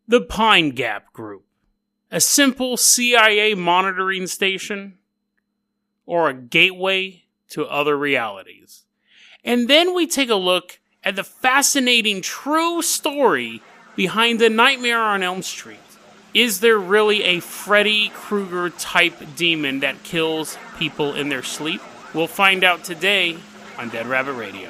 The Pine Gap Group. A simple CIA monitoring station, or a gateway to other realities. And then we take a look at the fascinating true story behind the Nightmare on Elm Street. Is there really a Freddy Kruger type demon that kills people in their sleep? We'll find out today on Dead Rabbit Radio.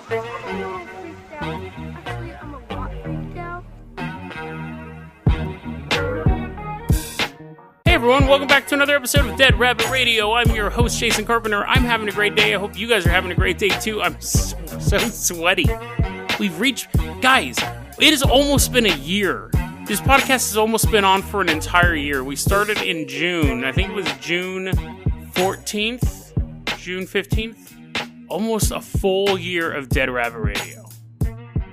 Hey everyone, welcome back to another episode of Dead Rabbit Radio. I'm your host, Jason Carpenter. I'm having a great day. I hope you guys are having a great day too. I'm so sweaty. We've reached... Guys, it has almost been a year. This podcast has almost been on for an entire year. We started in June. I think it was June 14th, June 15th. Almost a full year of Dead Rabbit Radio.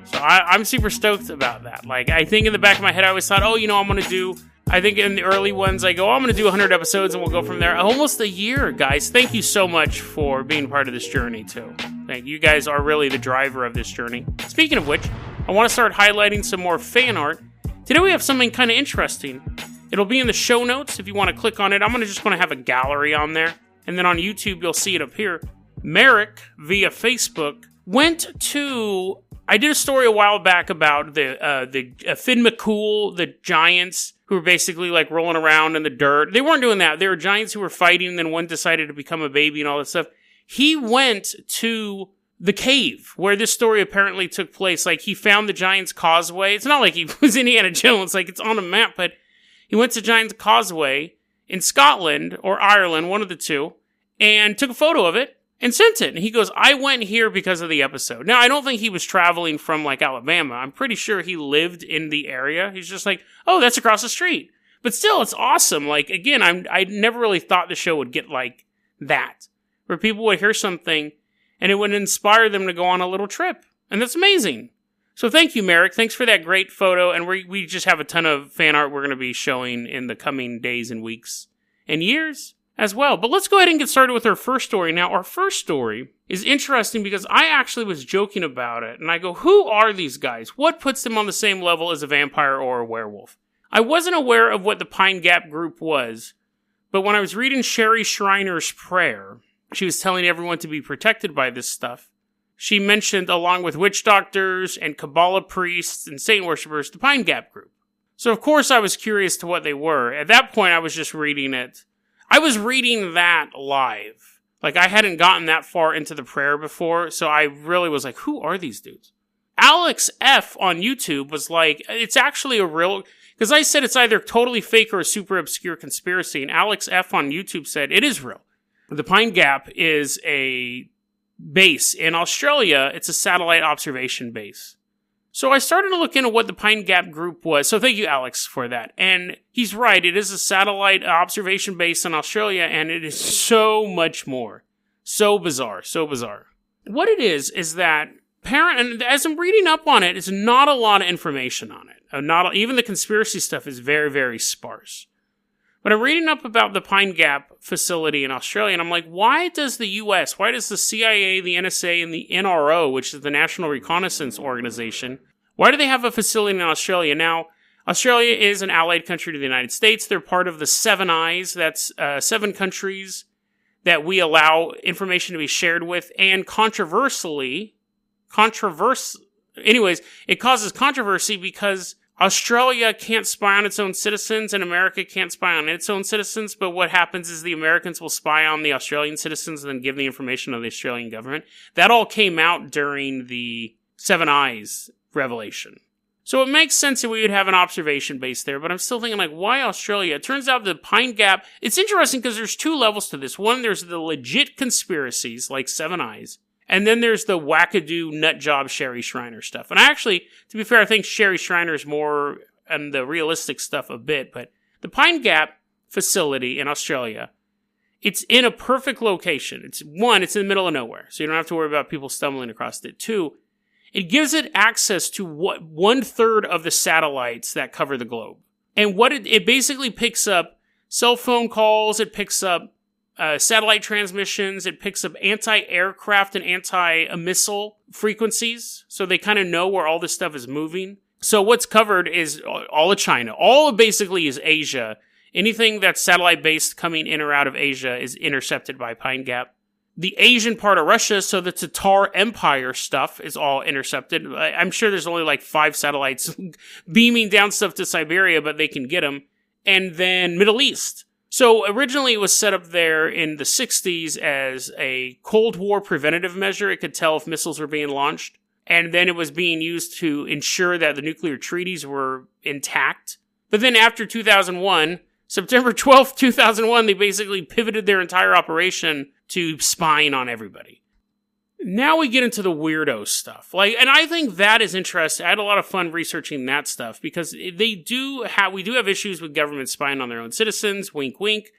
So I'm super stoked about that. Like, I think in the back of my head, I always thought, I'm going to do... I think in the early ones, I'm going to do 100 episodes and we'll go from there. Almost a year, guys. Thank you so much for being part of this journey, too. Thank you. You guys are really the driver of this journey. Speaking of which, I want to start highlighting some more fan art. Today we have something kind of interesting. It'll be in the show notes if you want to click on it. I'm just going to have a gallery on there. And then on YouTube, you'll see it up here. Merrick, via Facebook, went to... I did a story a while back about the Finn McCool, the Giants, who were basically like rolling around in the dirt. They weren't doing that. They were Giants who were fighting, and then one decided to become a baby and all that stuff. He went to the cave where this story apparently took place. Like, he found the Giants Causeway. It's not like he was Indiana Jones, like it's on a map, but he went to Giants Causeway in Scotland or Ireland, one of the two, and took a photo of it and sent it. And he goes, I went here because of the episode. Now, I don't think he was traveling from, like, Alabama. I'm pretty sure he lived in the area. He's just like, oh, that's across the street. But still, it's awesome. Like, again, I never really thought the show would get like that, where people would hear something and it would inspire them to go on a little trip. And that's amazing. So thank you, Merrick. Thanks for that great photo. And we just have a ton of fan art we're going to be showing in the coming days and weeks and years as well. But let's go ahead and get started with our first story. Now, our first story is interesting because I actually was joking about it. And I go, who are these guys? What puts them on the same level as a vampire or a werewolf? I wasn't aware of what the Pine Gap Group was. But when I was reading Sherry Schreiner's prayer, she was telling everyone to be protected by this stuff. She mentioned, along with witch doctors and Kabbalah priests and Satan worshippers, the Pine Gap Group. So, of course, I was curious to what they were. At that point, I was just reading it. I was reading that live. Like, I hadn't gotten that far into the prayer before, so I really was like, who are these dudes? Alex F. on YouTube was like, it's actually a real... Because I said it's either totally fake or a super obscure conspiracy, and Alex F. on YouTube said it is real. The Pine Gap is a base in Australia. It's a satellite observation base. So I started to look into what the Pine Gap Group was. So thank you, Alex, for that. And he's right. It is a satellite observation base in Australia, and it is so much more. So bizarre. So bizarre. What it is that and as I'm reading up on it, it's not a lot of information on it. Even the conspiracy stuff is very, very sparse. But I'm reading up about the Pine Gap facility in Australia, and I'm like, why does the U.S., why does the CIA, the NSA, and the NRO, which is the National Reconnaissance Organization, why do they have a facility in Australia? Now, Australia is an allied country to the United States. They're part of the Seven Eyes. That's 7 countries that we allow information to be shared with, and anyways, it causes controversy because Australia can't spy on its own citizens and America can't spy on its own citizens, but what happens is the Americans will spy on the Australian citizens and then give the information to the Australian government. That all came out during the Seven Eyes revelation. So it makes sense that we would have an observation base there, but I'm still thinking, like, why Australia? It turns out the Pine Gap, it's interesting because there's 2 levels to this. One, there's the legit conspiracies, like Seven Eyes, and then there's the wackadoo nutjob Sherry Schreiner stuff. And actually, to be fair, I think Sherry Schreiner is more on the realistic stuff a bit, but the Pine Gap facility in Australia, it's in a perfect location. It's in the middle of nowhere, so you don't have to worry about people stumbling across it. 2, it gives it access to 1/3 of the satellites that cover the globe. And what it basically picks up cell phone calls, it picks up satellite transmissions, it picks up anti-aircraft and anti-missile frequencies, so they kind of know where all this stuff is moving. So what's covered is all of China. All of basically is Asia. Anything that's satellite-based coming in or out of Asia is intercepted by Pine Gap. The Asian part of Russia, so the Tatar Empire stuff is all intercepted. I'm sure there's only like 5 satellites beaming down stuff to Siberia, but they can get them. And then Middle East. So originally it was set up there in the 60s as a Cold War preventative measure. It could tell if missiles were being launched. And then it was being used to ensure that the nuclear treaties were intact. But then after 2001, September 12th, 2001, they basically pivoted their entire operation to spying on everybody. Now we get into the weirdo stuff. And I think that is interesting. I had a lot of fun researching that stuff because we do have issues with government spying on their own citizens. Wink, wink.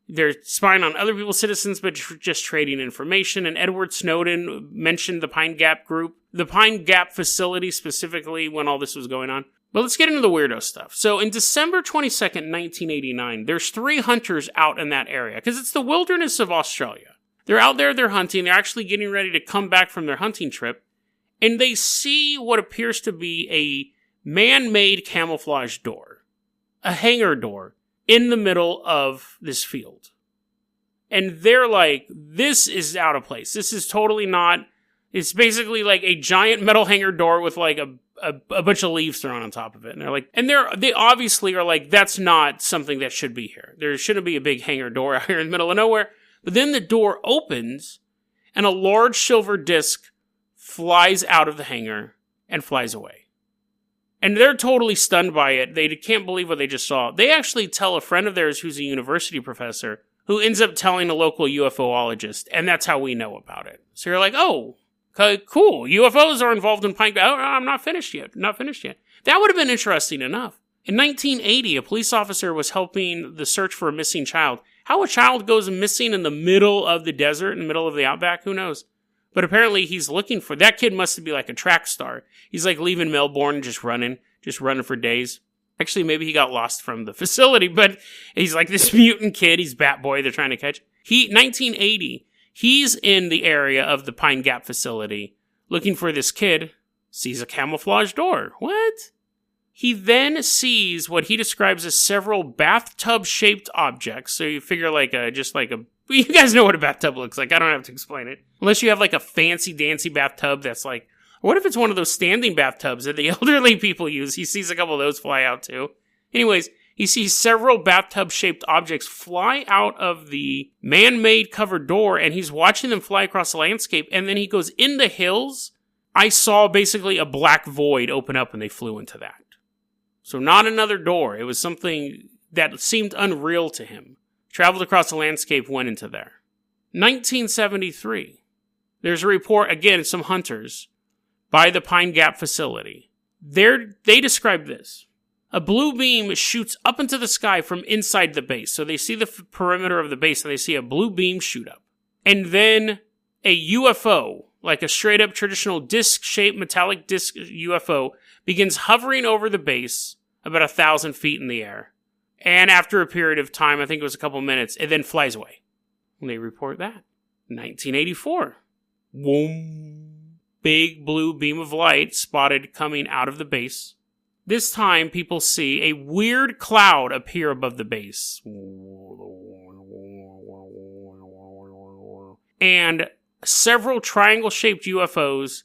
They're spying on other people's citizens, but just trading information. And Edward Snowden mentioned the Pine Gap group, the Pine Gap facility specifically when all this was going on. But let's get into the weirdo stuff. So in December 22nd, 1989, there's 3 hunters out in that area because it's the wilderness of Australia. They're out there, they're hunting, they're actually getting ready to come back from their hunting trip, and they see what appears to be a man-made camouflage door, a hangar door, in the middle of this field. And they're like, this is out of place. This is totally not... It's basically like a giant metal hangar door with like a bunch of leaves thrown on top of it. And they're like, they obviously are like, that's not something that should be here. There shouldn't be a big hangar door out here in the middle of nowhere. But then the door opens and a large silver disc flies out of the hangar and flies away. And they're totally stunned by it. They can't believe what they just saw. They actually tell a friend of theirs who's a university professor who ends up telling a local UFOologist. And that's how we know about it. So you're like, oh, okay, cool. UFOs are involved in Pine Gap. Oh, I'm not finished yet. That would have been interesting enough. In 1980, a police officer was helping the search for a missing child. How a child goes missing in the middle of the desert, in the middle of the outback, who knows? But apparently he's looking for... That kid must be like a track star. He's like leaving Melbourne, just running for days. Actually, maybe he got lost from the facility, but he's like this mutant kid. He's Bat Boy they're trying to catch. 1980... He's in the area of the Pine Gap facility looking for this kid, sees a camouflage door. What? He then sees what he describes as several bathtub-shaped objects. So you figure you guys know what a bathtub looks like. I don't have to explain it. Unless you have like a fancy-dancy bathtub that's like, what if it's one of those standing bathtubs that the elderly people use? He sees a couple of those fly out too. Anyways, he sees several bathtub-shaped objects fly out of the man-made covered door, and he's watching them fly across the landscape, and then he goes in the hills. I saw basically a black void open up, and they flew into that. So not another door. It was something that seemed unreal to him. Traveled across the landscape, went into there. 1973. There's a report, again, some hunters, by the Pine Gap facility. They describe this. A blue beam shoots up into the sky from inside the base. So they see the perimeter of the base and they see a blue beam shoot up. And then a UFO, like a straight up traditional disc-shaped metallic disc UFO, begins hovering over the base about 1,000 feet in the air. And after a period of time, I think it was a couple minutes, it then flies away. And they report that. 1984. Whoom. Big blue beam of light spotted coming out of the base. This time, people see a weird cloud appear above the base. And several triangle-shaped UFOs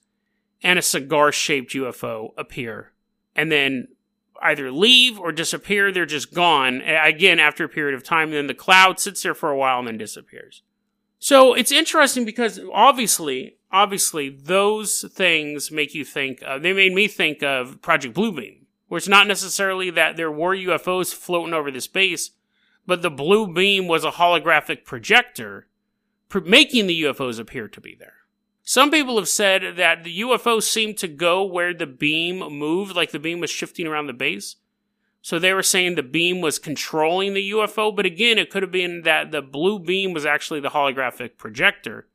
and a cigar-shaped UFO appear. And then either leave or disappear. They're just gone. Again, after a period of time, then the cloud sits there for a while and then disappears. So it's interesting because obviously those things make you think they made me think of Project Bluebeam. Where it's not necessarily that there were UFOs floating over the space, but the blue beam was a holographic projector, making the UFOs appear to be there. Some people have said that the UFO seemed to go where the beam moved, like the beam was shifting around the base. So they were saying the beam was controlling the UFO, but again, it could have been that the blue beam was actually the holographic projector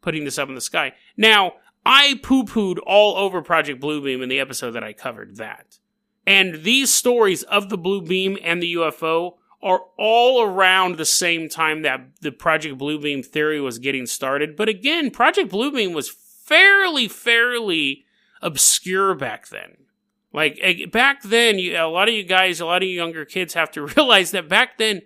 putting this up in the sky. Now, I poo-pooed all over Project Bluebeam in the episode that I covered that. And these stories of the blue beam and the UFO are all around the same time that the Project Bluebeam theory was getting started. But again, Project Bluebeam was fairly obscure back then. Like, back then, a lot of you guys, a lot of you younger kids have to realize that back then,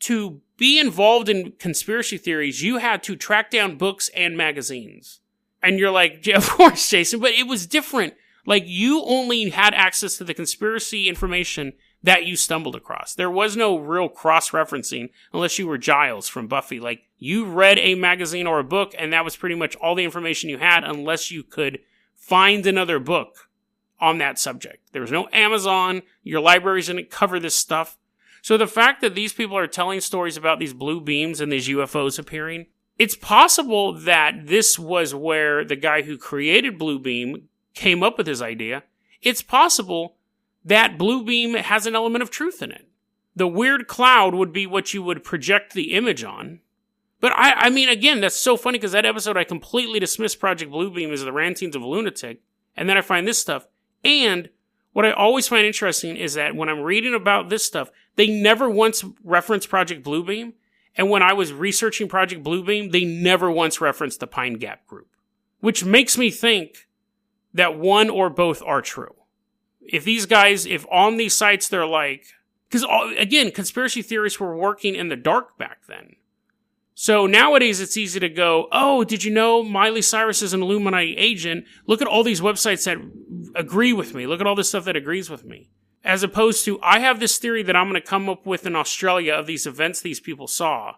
to be involved in conspiracy theories, you had to track down books and magazines. And you're like, yeah, of course, Jason, but it was different. Like, you only had access to the conspiracy information that you stumbled across. There was no real cross-referencing unless you were Giles from Buffy. Like, you read a magazine or a book, and that was pretty much all the information you had unless you could find another book on that subject. There was no Amazon. Your libraries didn't cover this stuff. So the fact that these people are telling stories about these blue beams and these UFOs appearing, it's possible that this was where the guy who created Blue Beam came up with his idea. It's possible that Blue Beam has an element of truth in it. The weird cloud would be what you would project the image on. But I mean, again, that's so funny because that episode I completely dismissed Project Blue Beam as the rantings of a lunatic. And then I find this stuff. And what I always find interesting is that when I'm reading about this stuff, they never once reference Project Blue Beam. And when I was researching Project Blue Beam, they never once referenced the Pine Gap group. Which makes me think that one or both are true. If these guys, if on these sites they're like... Because, again, conspiracy theorists were working in the dark back then. So nowadays it's easy to go, oh, did you know Miley Cyrus is an Illuminati agent? Look at all these websites that agree with me. Look at all this stuff that agrees with me. As opposed to, I have this theory that I'm going to come up with in Australia of these events these people saw.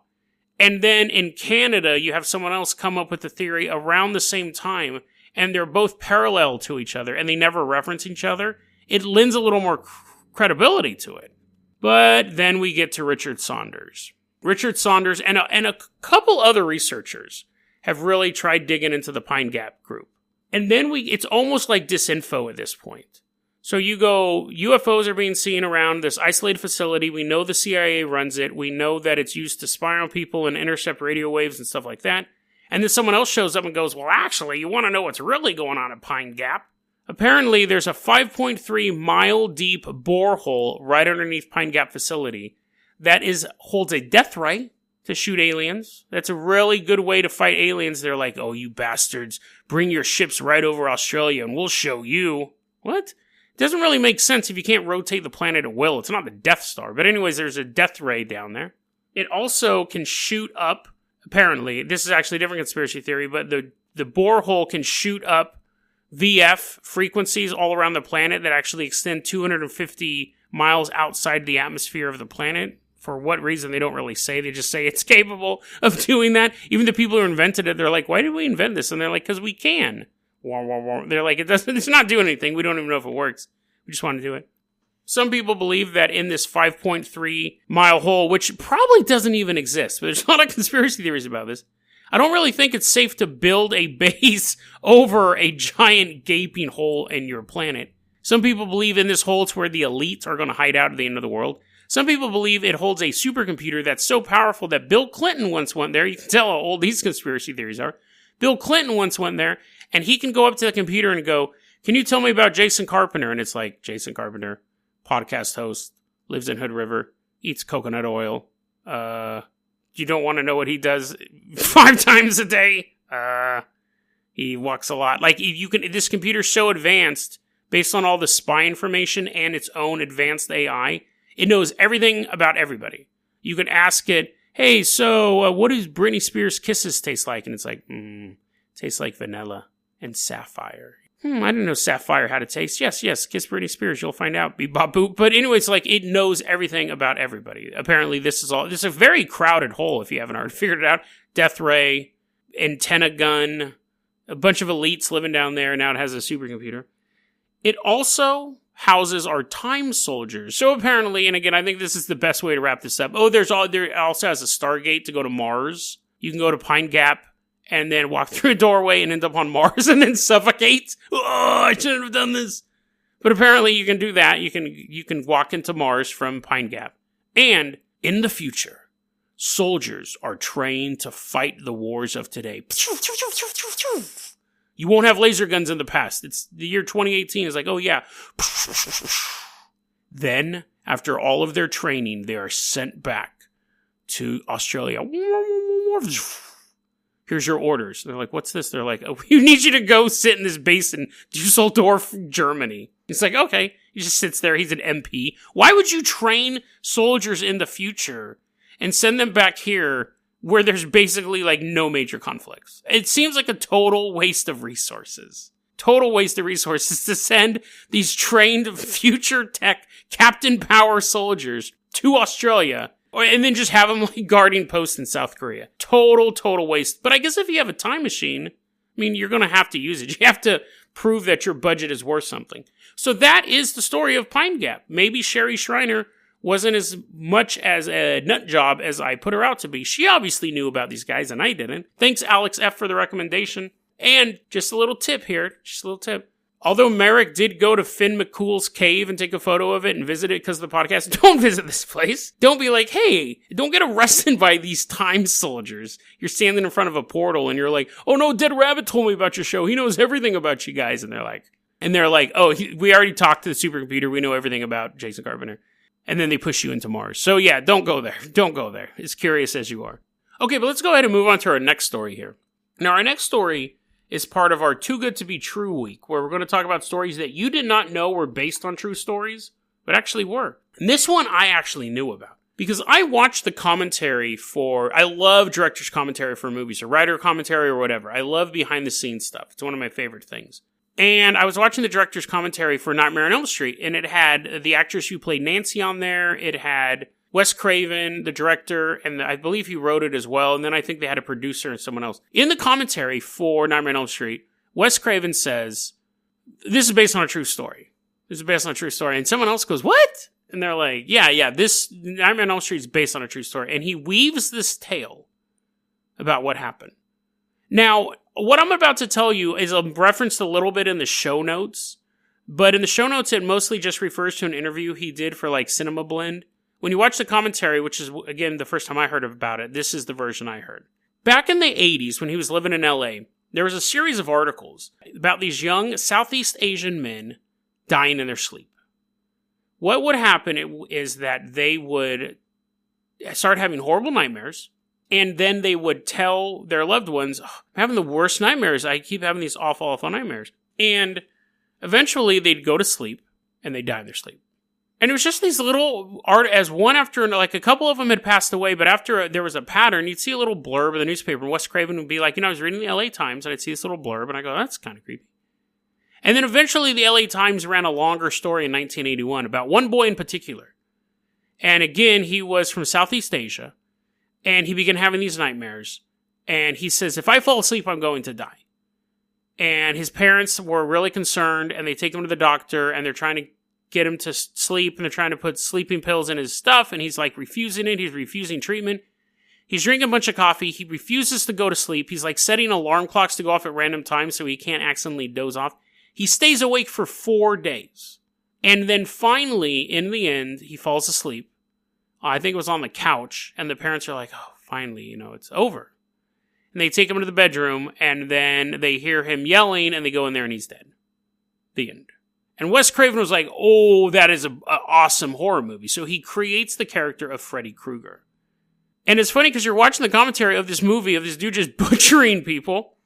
And then in Canada, you have someone else come up with the theory around the same time, and they're both parallel to each other, and they never reference each other. It lends a little more credibility to it. But then we get to Richard Saunders. Richard Saunders and a couple other researchers have really tried digging into the Pine Gap group. And then it's almost like disinfo at this point. So you go, UFOs are being seen around this isolated facility. We know the CIA runs it. We know that it's used to spy on people and intercept radio waves and stuff like that. And then someone else shows up and goes, well, actually, you want to know what's really going on at Pine Gap? Apparently, there's a 5.3 mile deep borehole right underneath Pine Gap facility that holds a death ray to shoot aliens. That's a really good way to fight aliens. They're like, oh, you bastards, bring your ships right over Australia and we'll show you. What? Doesn't really make sense if you can't rotate the planet at will. It's not the Death Star. But anyways, there's a death ray down there. It also can shoot up, apparently, this is actually a different conspiracy theory, but the borehole can shoot up VF frequencies all around the planet that actually extend 250 miles outside the atmosphere of the planet. For what reason, they don't really say. They just say it's capable of doing that. Even the people who invented it, they're like, why did we invent this? And they're like, because we can. They're like, it's not doing anything. We don't even know if it works. We just want to do it. Some people believe that in this 5.3 mile hole, which probably doesn't even exist, but there's a lot of conspiracy theories about this. I don't really think it's safe to build a base over a giant gaping hole in your planet. Some people believe in this hole it's where the elites are going to hide out at the end of the world. Some people believe it holds a supercomputer that's so powerful that Bill Clinton once went there. You can tell how old these conspiracy theories are. Bill Clinton once went there, and he can go up to the computer and go, can you tell me about Jason Carpenter? And it's like, Jason Carpenter, podcast host, lives in Hood River, eats coconut oil. You don't want to know what he does 5 times a day? He walks a lot. Like, this computer's so advanced, based on all the spy information and its own advanced AI, it knows everything about everybody. You can ask it, hey, so what does Britney Spears' kisses taste like? And it's like, tastes like vanilla and sapphire. I didn't know sapphire had a taste. Yes, kiss Britney Spears, you'll find out. Beep, bop, boop. But anyways, like, it knows everything about everybody. Apparently, this is a very crowded hole, if you haven't already figured it out. Death ray, antenna gun, a bunch of elites living down there. Now it has a supercomputer. It also houses our time soldiers. So apparently, and again, I think this is the best way to wrap this up. There also has a Stargate to go to Mars. You can go to Pine Gap and then walk through a doorway and end up on Mars and then suffocate. Oh, I shouldn't have done this. But apparently you can do that. You can walk into Mars from Pine Gap. And in the future, soldiers are trained to fight the wars of today. You won't have laser guns in the past. It's the year 2018. It's like, oh yeah. Then, after all of their training, they are sent back to Australia. Here's your orders. They're like, what's this? They're like, oh, we need you to go sit in this base in Dusseldorf, Germany. It's like, okay, he just sits there. He's an MP. Why would you train soldiers in the future and send them back here where there's basically like no major conflicts? It seems like a total waste of resources. Total waste of resources to send these trained future tech Captain Power soldiers to Australia and then just have them like guarding posts in South Korea. Total waste. But I guess if you have a time machine, I mean, you're going to have to use it. You have to prove that your budget is worth something. So that is the story of Pine Gap. Maybe Sherry Shriner wasn't as much as a nut job as I put her out to be. She obviously knew about these guys and I didn't. Thanks, Alex F., for the recommendation. And just a little tip here. Just a little tip. Although Merrick did go to Finn McCool's cave and take a photo of it and visit it because of the podcast, don't visit this place. Don't be like, hey, don't get arrested by these time soldiers. You're standing in front of a portal and you're like, oh no, Dead Rabbit told me about your show. He knows everything about you guys. And they're like, oh, we already talked to the supercomputer. We know everything about Jason Carpenter. And then they push you into Mars. So yeah, don't go there. Don't go there. As curious as you are. Okay, but let's go ahead and move on to our next story here. Now, our next story is part of our Too Good to Be True week, where we're going to talk about stories that you did not know were based on true stories, but actually were. And this one I actually knew about, because I watched the commentary I love director's commentary for movies, or writer commentary, or whatever. I love behind-the-scenes stuff. It's one of my favorite things. And I was watching the director's commentary for Nightmare on Elm Street, and it had the actress who played Nancy on there. It had Wes Craven, the director, and I believe he wrote it as well. And then I think they had a producer and someone else. In the commentary for Nightmare on Elm Street, Wes Craven says, this is based on a true story. This is based on a true story. And someone else goes, what? And they're like, yeah, this Nightmare on Elm Street is based on a true story. And he weaves this tale about what happened. Now, what I'm about to tell you is referenced a little bit in the show notes. But in the show notes, it mostly just refers to an interview he did for like Cinema Blend. When you watch the commentary, which is, again, the first time I heard about it, this is the version I heard. Back in the 80s, when he was living in LA, there was a series of articles about these young Southeast Asian men dying in their sleep. What would happen is that they would start having horrible nightmares, and then they would tell their loved ones, oh, I'm having the worst nightmares. I keep having these awful nightmares. And eventually, they'd go to sleep, and they'd die in their sleep. And it was just these little as one after, like a couple of them had passed away, but after there was a pattern, you'd see a little blurb in the newspaper, and Wes Craven would be like, I was reading the LA Times, and I'd see this little blurb, and I go, that's kind of creepy. And then eventually the LA Times ran a longer story in 1981 about one boy in particular. And again, he was from Southeast Asia, and he began having these nightmares. And he says, if I fall asleep, I'm going to die. And his parents were really concerned, and they take him to the doctor, and they're trying to get him to sleep, and they're trying to put sleeping pills in his stuff, and he's like refusing it. He's refusing treatment. He's drinking a bunch of coffee. He refuses to go to sleep. He's like setting alarm clocks to go off at random times so he can't accidentally doze off. He stays awake for 4 days. And then finally, in the end, he falls asleep. I think it was on the couch, and the parents are like, oh, finally, it's over. And they take him to the bedroom, and then they hear him yelling, and they go in there, and he's dead. The end. And Wes Craven was like, oh, that is an awesome horror movie. So he creates the character of Freddy Kruger. And it's funny because you're watching the commentary of this movie of this dude just butchering people.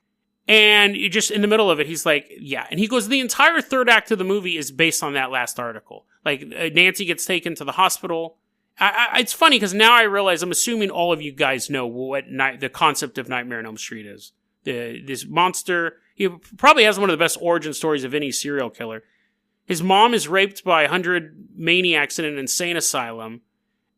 And you just in the middle of it, he's like, yeah. And he goes, the entire third act of the movie is based on that last article. Like Nancy gets taken to the hospital. It's funny because now I realize, I'm assuming all of you guys know what the concept of Nightmare on Elm Street is. This monster, he probably has one of the best origin stories of any serial killer. His mom is raped by 100 maniacs in an insane asylum,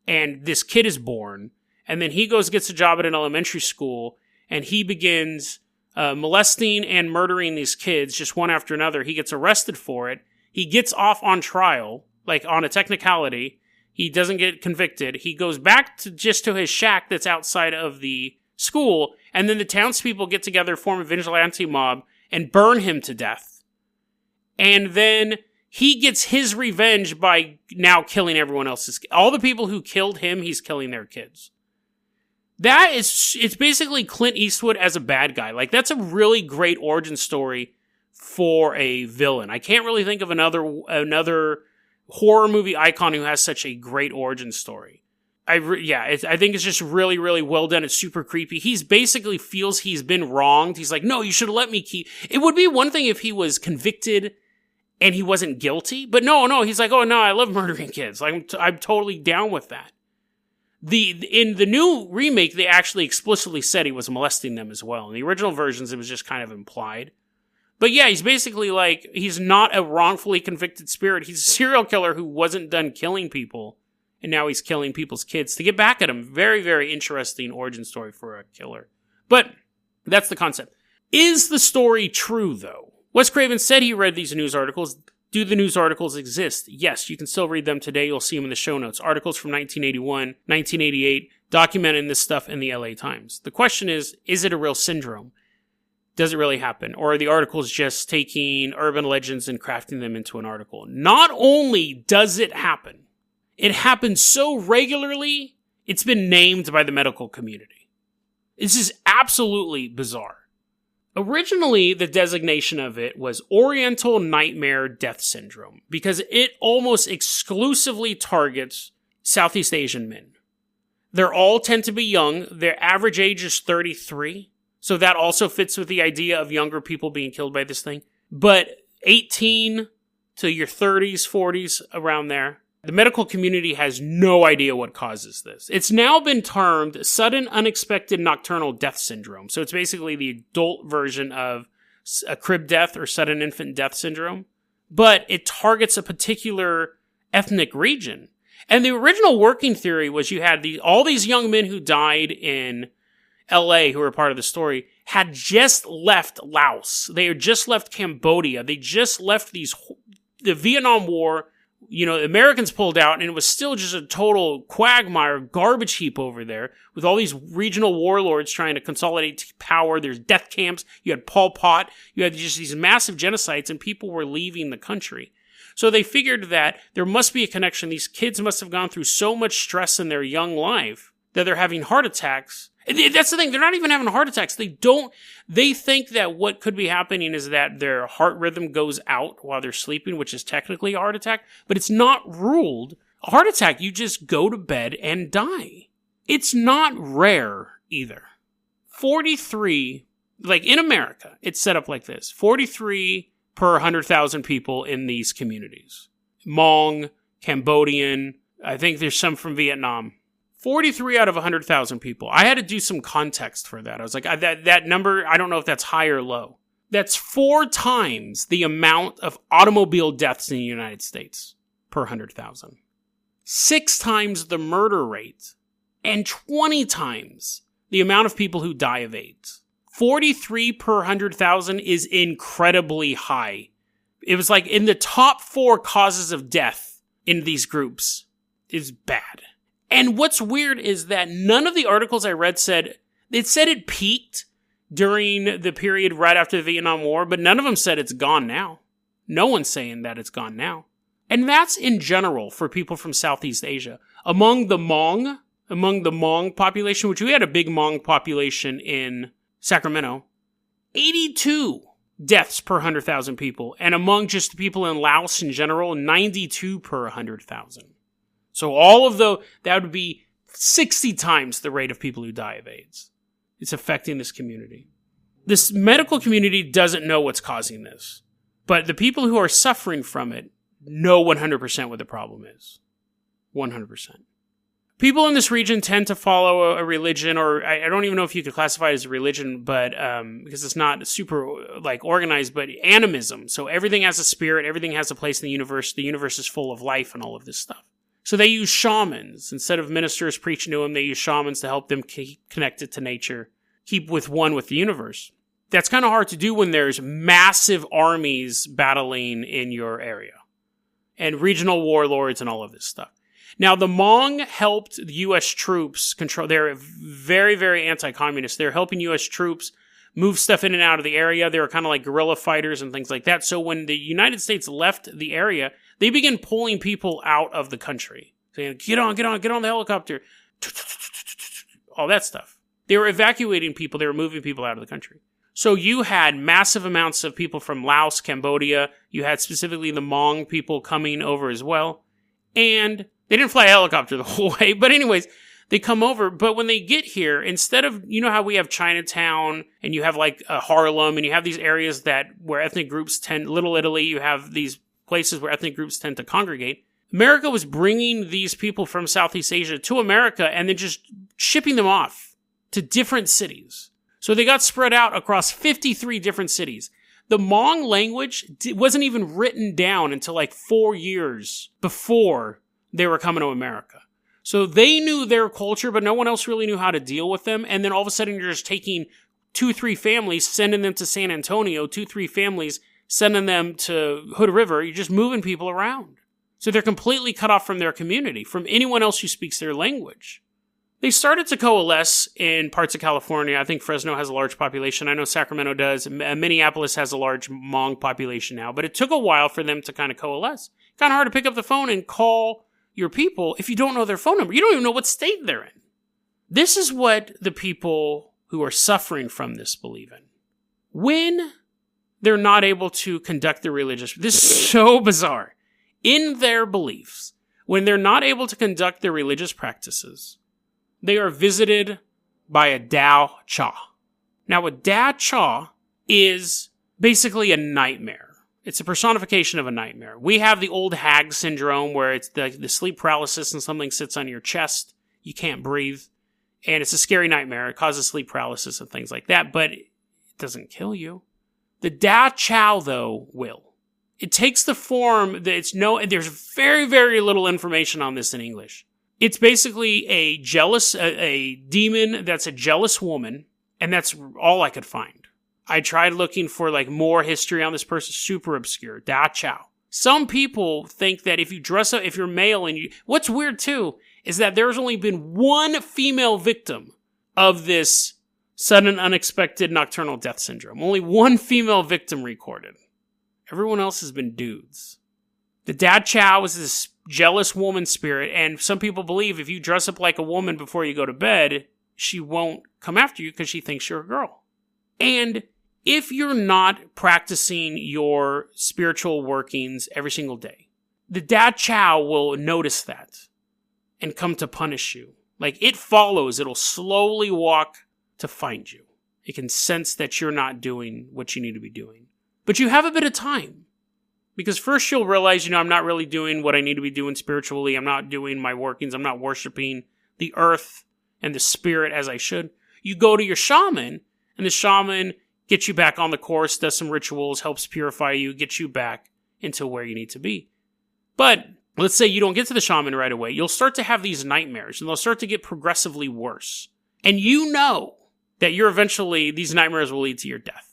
and this kid is born. And then he gets a job at an elementary school, and he begins molesting and murdering these kids just one after another. He gets arrested for it. He gets off on trial, like on a technicality. He doesn't get convicted. He goes back to his shack that's outside of the school, and then the townspeople get together, form a vigilante mob, and burn him to death. And then he gets his revenge by now killing everyone else's. All the people who killed him, he's killing their kids. It's basically Clint Eastwood as a bad guy. Like, that's a really great origin story for a villain. I can't really think of another horror movie icon who has such a great origin story. I think it's just really, really well done. It's super creepy. He's basically feels he's been wronged. He's like, no, you should have let me keep. It would be one thing if he was convicted and he wasn't guilty. But no, he's like, oh no, I love murdering kids. Like, I'm totally down with that. In the new remake, they actually explicitly said he was molesting them as well. In the original versions, it was just kind of implied. But yeah, he's basically like, he's not a wrongfully convicted spirit. He's a serial killer who wasn't done killing people, and now he's killing people's kids to get back at him. Very, very interesting origin story for a killer. But that's the concept. Is the story true, though? Wes Craven said he read these news articles. Do the news articles exist? Yes, you can still read them today. You'll see them in the show notes. Articles from 1981, 1988, documenting this stuff in the LA Times. The question is it a real syndrome? Does it really happen? Or are the articles just taking urban legends and crafting them into an article? Not only does it happen, it happens so regularly, it's been named by the medical community. This is absolutely bizarre. Originally, the designation of it was Oriental Nightmare Death Syndrome because it almost exclusively targets Southeast Asian men. They all tend to be young. Their average age is 33. So that also fits with the idea of younger people being killed by this thing. But 18 to your 30s, 40s, around there. The medical community has no idea what causes this. It's now been termed sudden unexpected nocturnal death syndrome. So it's basically the adult version of a crib death or sudden infant death syndrome. But it targets a particular ethnic region. And the original working theory was you had all these young men who died in LA, who were part of the story, had just left Laos. They had just left Cambodia. They just left the Vietnam War. The Americans pulled out, and it was still just a total quagmire, garbage heap over there, with all these regional warlords trying to consolidate power. There's death camps. You had Pol Pot. You had just these massive genocides, and people were leaving the country. So they figured that there must be a connection. These kids must have gone through so much stress in their young life that they're having heart attacks. That's the thing. They're not even having heart attacks. They think that what could be happening is that their heart rhythm goes out while they're sleeping, which is technically a heart attack, but it's not ruled a heart attack. You just go to bed and die. It's not rare either. 43, like in America, it's set up like this. 43 per 100,000 people in these communities. Hmong, Cambodian, I think there's some from Vietnam. 43 out of 100,000 people. I had to do some context for that. I was like, that number, I don't know if that's high or low. That's 4 times the amount of automobile deaths in the United States per 100,000. 6 times the murder rate. And 20 times the amount of people who die of AIDS. 43 per 100,000 is incredibly high. It was like in the top 4 causes of death in these groups is bad. And what's weird is that none of the articles I read said it peaked during the period right after the Vietnam War, but none of them said it's gone now. No one's saying that it's gone now. And that's in general for people from Southeast Asia. Among the Hmong population, which we had a big Hmong population in Sacramento, 82 deaths per 100,000 people. And among just the people in Laos in general, 92 per 100,000. So that would be 60 times the rate of people who die of AIDS. It's affecting this community. This medical community doesn't know what's causing this. But the people who are suffering from it know 100% what the problem is. 100%. People in this region tend to follow a religion, or I don't even know if you could classify it as a religion, but because it's not super organized, but animism. So everything has a spirit, everything has a place in the universe. The universe is full of life and all of this stuff. So they use shamans. Instead of ministers preaching to them, they use shamans to help them keep connected to nature, keep one with the universe. That's kind of hard to do when there's massive armies battling in your area and regional warlords and all of this stuff. Now, the Hmong helped the U.S. troops control. They're very, very anti-communist. They're helping U.S. troops move stuff in and out of the area. They were kind of like guerrilla fighters and things like that. So when the United States left the area, they began pulling people out of the country. Saying, get on the helicopter. All that stuff. They were evacuating people. They were moving people out of the country. So you had massive amounts of people from Laos, Cambodia. You had specifically the Hmong people coming over as well. And they didn't fly a helicopter the whole way. But anyways, they come over. But when they get here, instead of, you know how we have Chinatown and you have like Harlem and you have these areas where ethnic groups Little Italy, you have these places where ethnic groups tend to congregate. America was bringing these people from Southeast Asia to America and then just shipping them off to different cities. So they got spread out across 53 different cities. The Hmong language wasn't even written down until like 4 years before they were coming to America. So they knew their culture, but no one else really knew how to deal with them. And then all of a sudden you're just taking 2-3 families, sending them to San Antonio, 2-3 families, sending them to Hood River. You're just moving people around. So they're completely cut off from their community, from anyone else who speaks their language. They started to coalesce in parts of California. I think Fresno has a large population. I know Sacramento does. Minneapolis has a large Hmong population now. But it took a while for them to kind of coalesce. Kind of hard to pick up the phone and call your people if you don't know their phone number. You don't even know what state they're in. This is what the people who are suffering from this believe in. When they're not able to conduct their religious... This is so bizarre. In their beliefs, when they're not able to conduct their religious practices, they are visited by a Dao Cha. Now, a Dao Cha is basically a nightmare. It's a personification of a nightmare. We have the old hag syndrome where it's the sleep paralysis and something sits on your chest. You can't breathe. And it's a scary nightmare. It causes sleep paralysis and things like that, but it doesn't kill you. The Dao Cha, though, will. It takes the form that there's very, very little information on this in English. It's basically a demon that's a jealous woman, and that's all I could find. I tried looking for like more history on this person, super obscure. Da Chow. Some people think that if you dress up, if you're male and what's weird too, is that there's only been one female victim of this sudden unexpected nocturnal death syndrome. Only one female victim recorded. Everyone else has been dudes. The Da Chow is this jealous woman spirit, and some people believe if you dress up like a woman before you go to bed, she won't come after you because she thinks you're a girl. And if you're not practicing your spiritual workings every single day, the Da Chow will notice that and come to punish you. Like, it follows. It'll slowly walk to find you. It can sense that you're not doing what you need to be doing. But you have a bit of time. Because first you'll realize, I'm not really doing what I need to be doing spiritually. I'm not doing my workings. I'm not worshiping the earth and the spirit as I should. You go to your shaman, and the shaman gets you back on the course, does some rituals, helps purify you, gets you back into where you need to be. But let's say you don't get to the shaman right away. You'll start to have these nightmares, and they'll start to get progressively worse. And you know that these nightmares will lead to your death.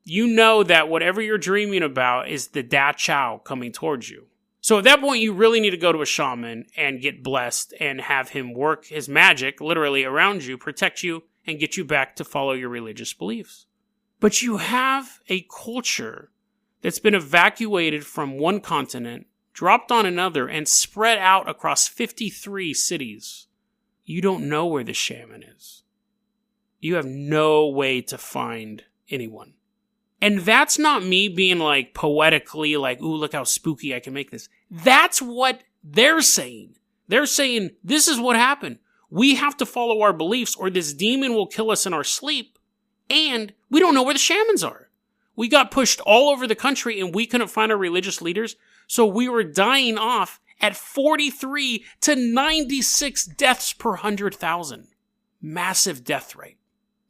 You know that whatever you're dreaming about is the Da Chow coming towards you. So at that point, you really need to go to a shaman and get blessed and have him work his magic, literally around you, protect you, and get you back to follow your religious beliefs. But you have a culture that's been evacuated from one continent, dropped on another, and spread out across 53 cities. You don't know where the shaman is. You have no way to find anyone. And that's not me being like poetically like, ooh, look how spooky I can make this. That's what they're saying. They're saying, this is what happened. We have to follow our beliefs or this demon will kill us in our sleep. And we don't know where the shamans are. We got pushed all over the country and we couldn't find our religious leaders. So we were dying off at 43 to 96 deaths per 100,000. Massive death rate.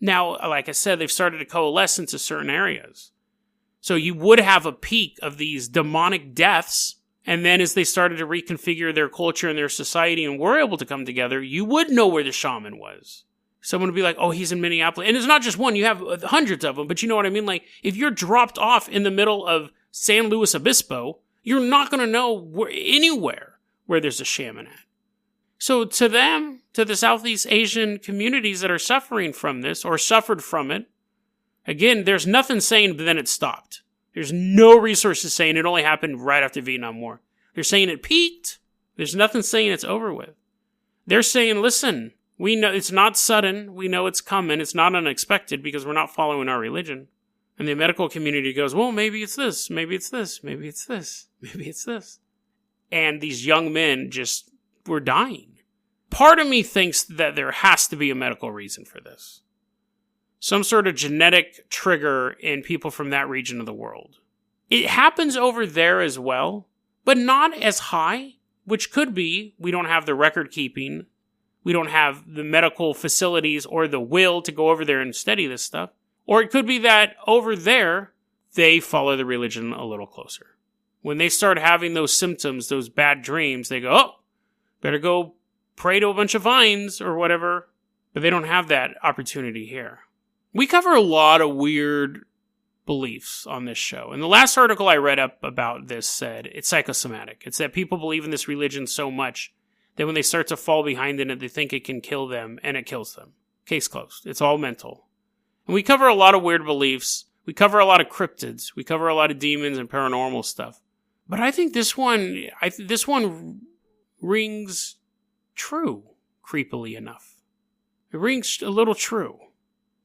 Now, like I said, they've started to coalesce into certain areas. So you would have a peak of these demonic deaths, and then as they started to reconfigure their culture and their society and were able to come together, you would know where the shaman was. Someone would be like, oh, he's in Minneapolis. And it's not just one, you have hundreds of them, but you know what I mean? Like, if you're dropped off in the middle of San Luis Obispo, you're not going to know anywhere where there's a shaman at. So to them, to the Southeast Asian communities that are suffering from this or suffered from it, again, there's nothing saying but then it stopped. There's no resources saying it only happened right after Vietnam War. They're saying it peaked. There's nothing saying it's over with. They're saying, listen, we know it's not sudden. We know it's coming. It's not unexpected because we're not following our religion. And the medical community goes, well, maybe it's this. Maybe it's this. Maybe it's this. Maybe it's this. And these young men just were dying. Part of me thinks that there has to be a medical reason for this. Some sort of genetic trigger in people from that region of the world. It happens over there as well, but not as high, which could be we don't have the record keeping, we don't have the medical facilities or the will to go over there and study this stuff. Or it could be that over there, they follow the religion a little closer. When they start having those symptoms, those bad dreams, they go, oh, better go pray to a bunch of vines or whatever. But they don't have that opportunity here. We cover a lot of weird beliefs on this show. And the last article I read up about this said it's psychosomatic. It's that people believe in this religion so much that when they start to fall behind in it, they think it can kill them, and it kills them. Case closed. It's all mental. And we cover a lot of weird beliefs. We cover a lot of cryptids. We cover a lot of demons and paranormal stuff. But I think this one rings true, creepily enough. It rings a little true,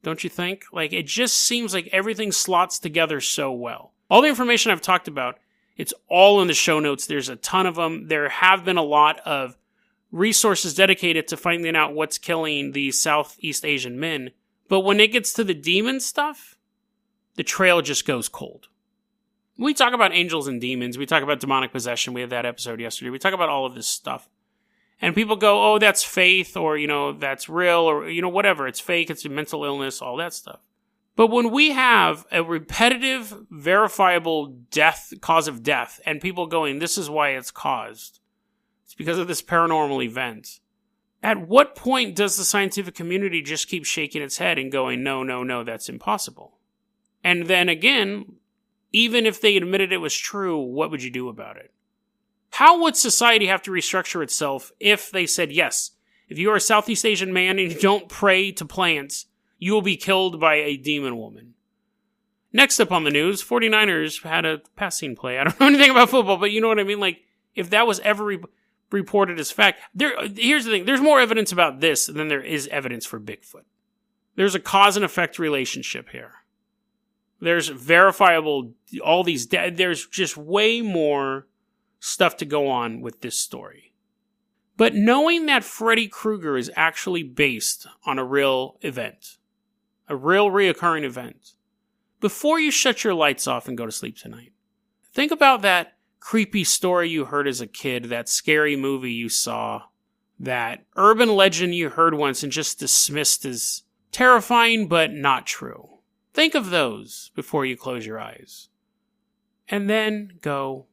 don't you think? Like, it just seems like everything slots together so well. All the information I've talked about, it's all in the show notes. There's a ton of them. There have been a lot of resources dedicated to finding out what's killing these Southeast Asian men. But when it gets to the demon stuff, the trail just goes cold. We talk about angels and demons. We talk about demonic possession. We had that episode yesterday. We talk about all of this stuff. And people go, oh, that's faith, or, that's real, or, whatever. It's fake, it's a mental illness, all that stuff. But when we have a repetitive, verifiable cause of death, and people going, this is why it's caused. It's because of this paranormal event. At what point does the scientific community just keep shaking its head and going, no, that's impossible? And then again, even if they admitted it was true, what would you do about it? How would society have to restructure itself if they said, yes, if you are a Southeast Asian man and you don't pray to plants, you will be killed by a demon woman? Next up on the news, 49ers had a passing play. I don't know anything about football, but you know what I mean? Like, if that was ever reported as fact, here's the thing. There's more evidence about this than there is evidence for Bigfoot. There's a cause and effect relationship here. There's verifiable, there's just way more stuff to go on with this story. But knowing that Freddy Kruger is actually based on a real event, a real reoccurring event, before you shut your lights off and go to sleep tonight, think about that creepy story you heard as a kid, that scary movie you saw, that urban legend you heard once and just dismissed as terrifying but not true. Think of those before you close your eyes. And then go,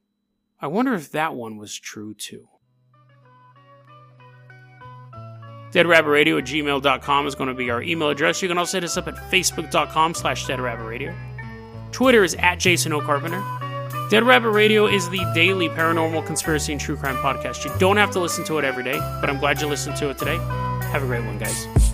I wonder if that one was true too. DeadRabbitRadio@gmail.com is going to be our email address. You can also hit us up at Facebook.com/DeadRabbitRadio. Twitter is @JasonOCarpenter. Dead Rabbit Radio is the daily paranormal, conspiracy, and true crime podcast. You don't have to listen to it every day, but I'm glad you listened to it today. Have a great one, guys.